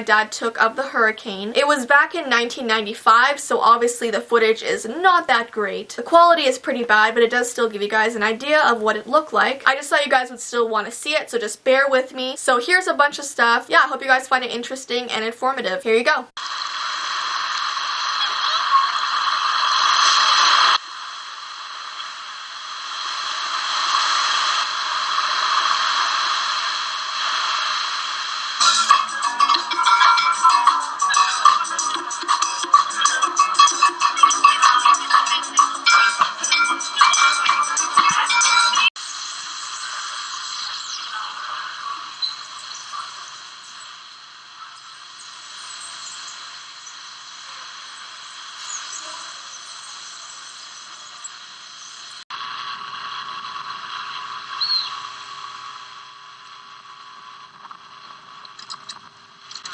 my dad took of the hurricane. It was back in 1995, so obviously the footage is not that great. The quality is pretty bad, but it does still give you guys an idea of what it looked like. I just thought you guys would still want to see it, so just bear with me. So here's a bunch of stuff. Yeah, I hope you guys find it interesting and informative. Here you go.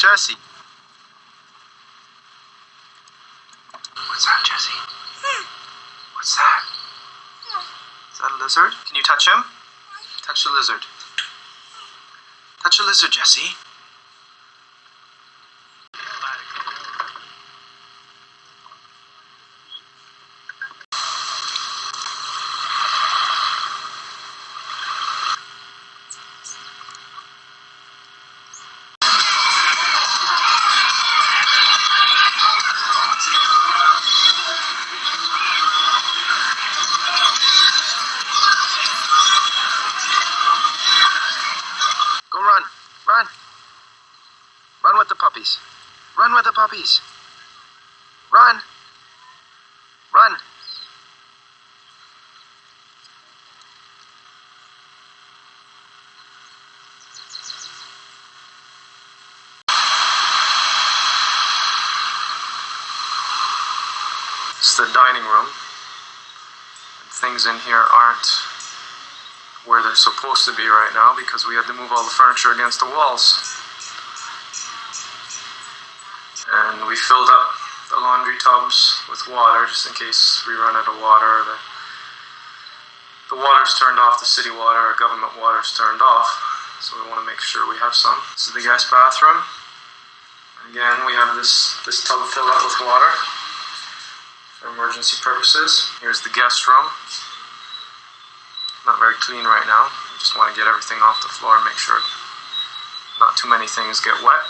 Jessi. What's that, Jessi? What's that? Is that a lizard? Can you touch him? Touch the lizard. Touch the lizard, Jessi. Run with the puppies. Run with the puppies. Run. Run. It's the dining room. And things in here aren't where they're supposed to be right now because we had to move all the furniture against the walls. And we filled up the laundry tubs with water just in case we run out of water. The water's turned off, the city water or government water's turned off, so we want to make sure we have some. This is the guest bathroom. Again, we have this tub filled up with water for emergency purposes. Here's the guest room. Not very clean right now. We just want to get everything off the floor and make sure not too many things get wet.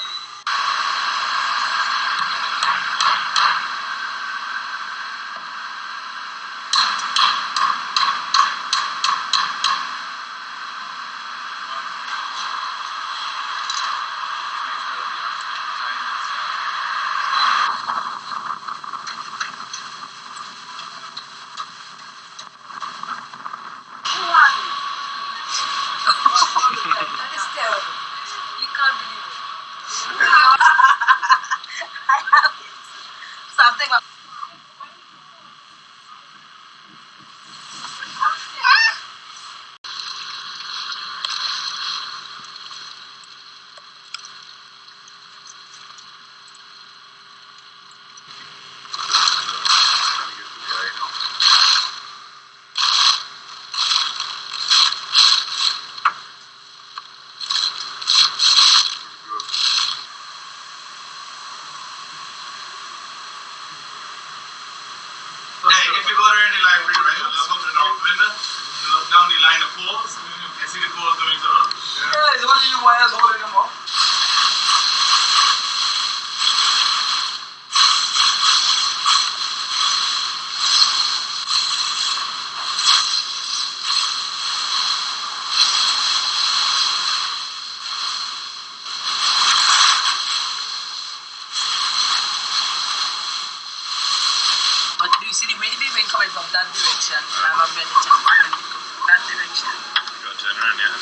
That is terrible. You can't believe it. I have something like If you go to any library, right, you look up the north window, you look down the line of poles, you see the poles going to run. Yeah, it's only you wires holding them up. but do you see the really big wind coming from that direction? And I'm going to turn that direction. You got to turn around, yeah.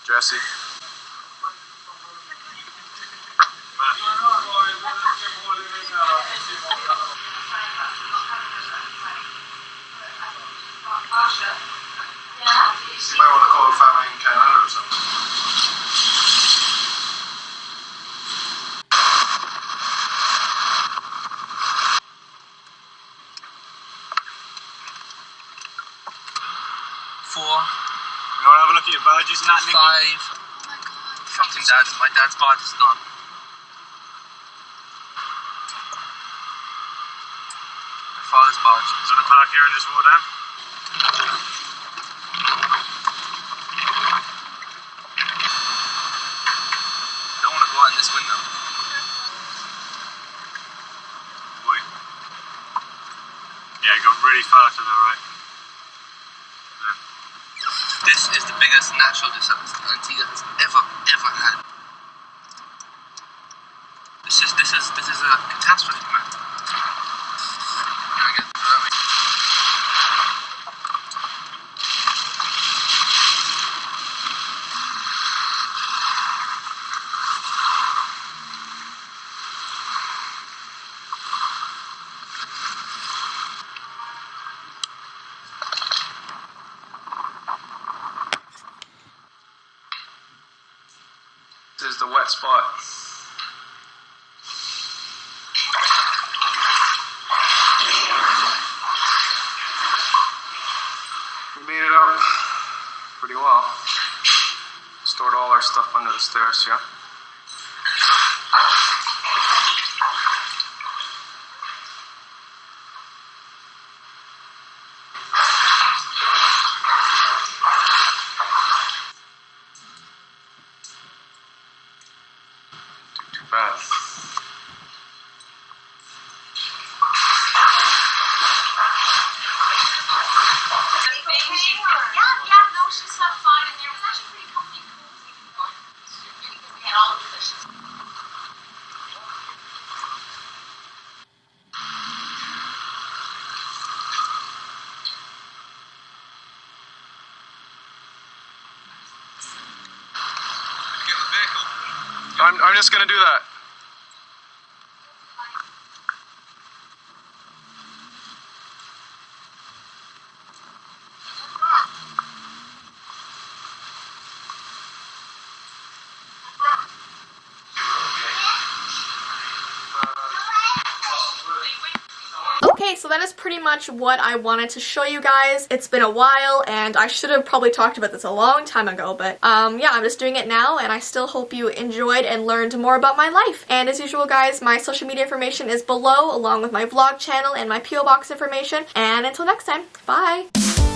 Jessi. Asha. Fucking dad. My dad's barge is gone. My father's barge. Do you want to park here and just row down? I don't want to go out in this window. Wait. Yeah, go really far to the right. This is the biggest natural disaster Antigua has ever had. This is a catastrophe, man. I guess that way. This is the wet spot. We made it up pretty well. Stored all our stuff under the stairs, yeah? Too bad. Yeah, no, she slept fine in there. It was actually pretty comfy and cool. We had all the positions. I'm just gonna do that. Okay, so that is pretty much what I wanted to show you guys. It's been a while, and I should have probably talked about this a long time ago, but yeah, I'm just doing it now, and I still hope you enjoyed and learned more about my life. And as usual, guys, my social media information is below, along with my vlog channel and my P.O. Box information. And until next time, bye!